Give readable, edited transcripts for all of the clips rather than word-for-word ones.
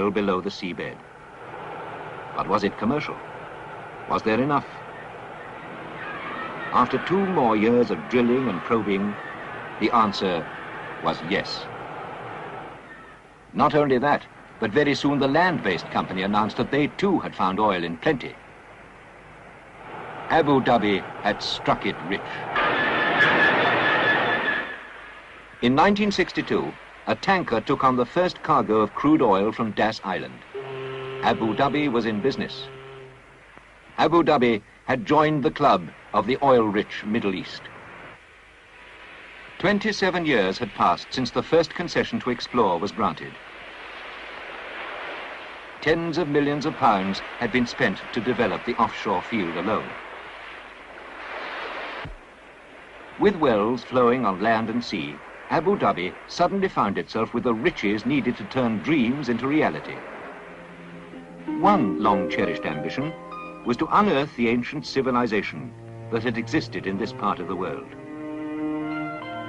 oil below the seabed. But was it commercial? Was there enough? After 2 more years of drilling and probing, the answer was yes. Not only that, but very soon the land-based company announced that they too had found oil in plenty. Abu Dhabi had struck it rich. In 1962, a tanker took on the first cargo of crude oil from Das Island. Abu Dhabi was in business. Abu Dhabi had joined the club of the oil-rich Middle East. 27 years had passed since the first concession to explore was granted. Tens of millions of pounds had been spent to develop the offshore field alone. With wells flowing on land and sea, Abu Dhabi suddenly found itself with the riches needed to turn dreams into reality. One long-cherished ambition was to unearth the ancient civilization that had existed in this part of the world.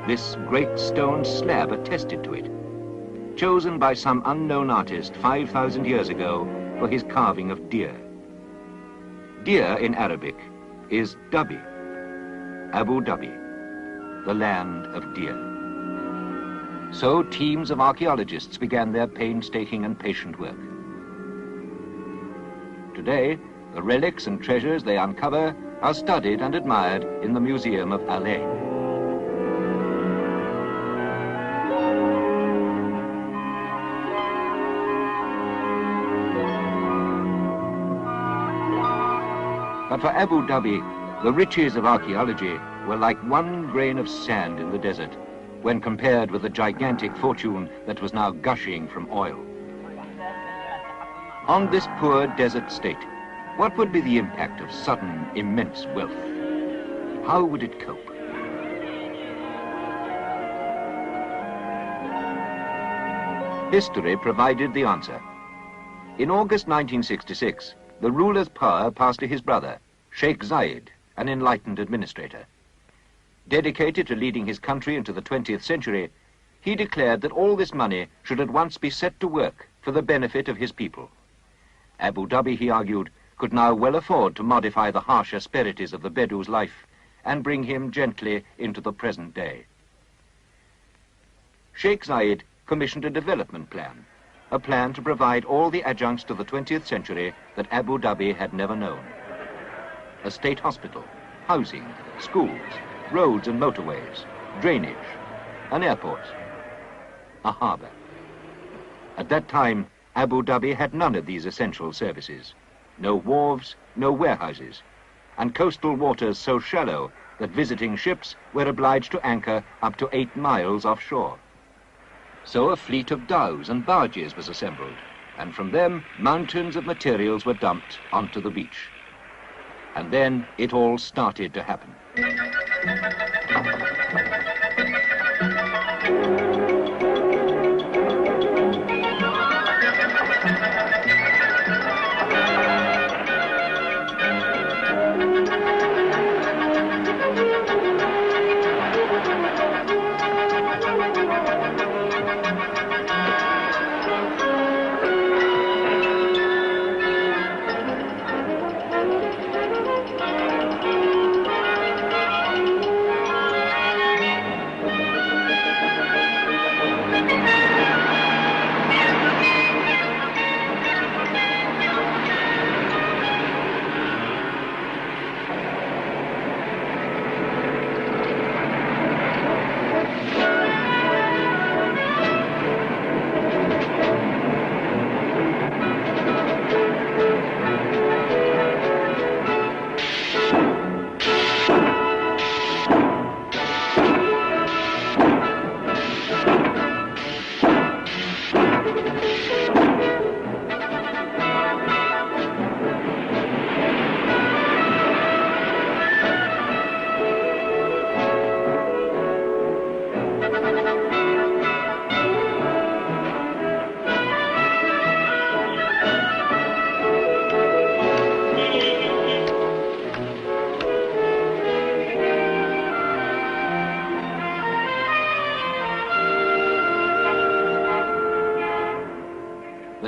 This great stone slab attested to it, chosen by some unknown artist 5,000 years ago for his carving of deer. Deer in Arabic is Dhabi, Abu Dhabi, the land of deer. So teams of archaeologists began their painstaking and patient work. Today, the relics and treasures they uncover are studied and admired in the Museum of Al Ain. But for Abu Dhabi, the riches of archaeology were like one grain of sand in the desert when compared with the gigantic fortune that was now gushing from oil. On this poor desert state, what would be the impact of sudden, immense wealth? How would it cope? History provided the answer. In August 1966, the ruler's power passed to his brother, Sheikh Zayed, an enlightened administrator. Dedicated to leading his country into the 20th century, he declared that all this money should at once be set to work for the benefit of his people. Abu Dhabi, he argued, could now well afford to modify the harsh asperities of the Bedou's life and bring him gently into the present day. Sheikh Zayed commissioned a development plan, a plan to provide all the adjuncts to the 20th century that Abu Dhabi had never known. A state hospital, housing, schools, roads and motorways, drainage, an airport, a harbour. At that time, Abu Dhabi had none of these essential services. No wharves, no warehouses, and coastal waters so shallow that visiting ships were obliged to anchor up to 8 miles offshore. So a fleet of dhows and barges was assembled, and from them mountains of materials were dumped onto the beach. And then it all started to happen.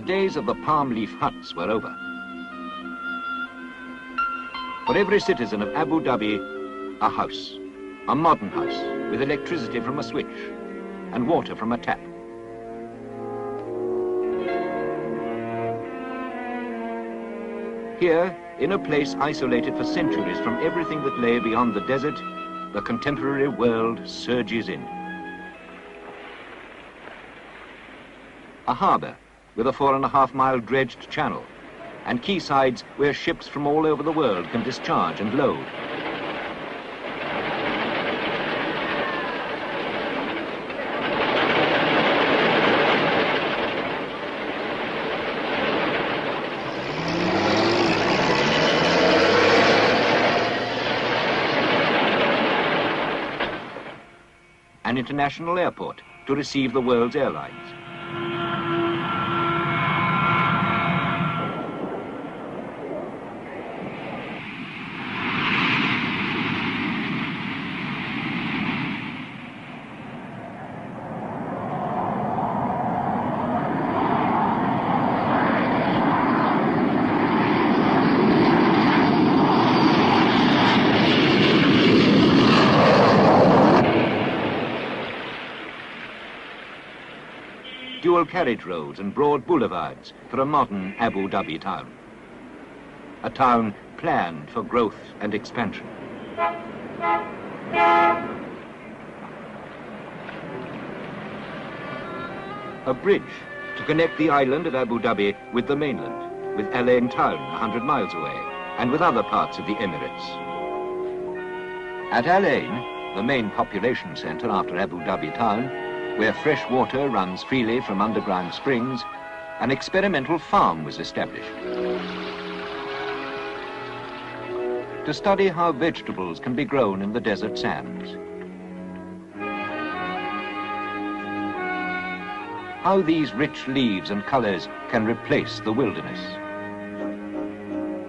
days of the palm leaf huts were over. For every citizen of Abu Dhabi, a house, a modern house, with electricity from a switch and water from a tap. Here, in a place isolated for centuries from everything that lay beyond the desert, the contemporary world surges in. A harbour with a 4.5-mile dredged channel and quaysides where ships from all over the world can discharge and load. An international airport to receive the world's airlines. Dual carriage roads and broad boulevards for a modern Abu Dhabi town. A town planned for growth and expansion. A bridge to connect the island of Abu Dhabi with the mainland, with Al Ain town 100 miles away, and with other parts of the Emirates. At Al Ain, the main population centre after Abu Dhabi town, where fresh water runs freely from underground springs, an experimental farm was established. To study how vegetables can be grown in the desert sands. How these rich leaves and colours can replace the wilderness.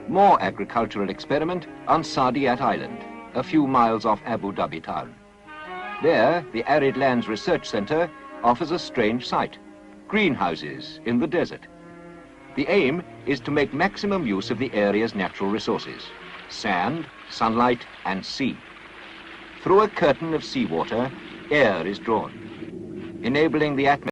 More agricultural experiment on Saadiyat Island, a few miles off Abu Dhabi town. There, the Arid Lands Research Centre offers a strange sight, greenhouses in the desert. The aim is to make maximum use of the area's natural resources, sand, sunlight and sea. Through a curtain of seawater, air is drawn, enabling the atmosphere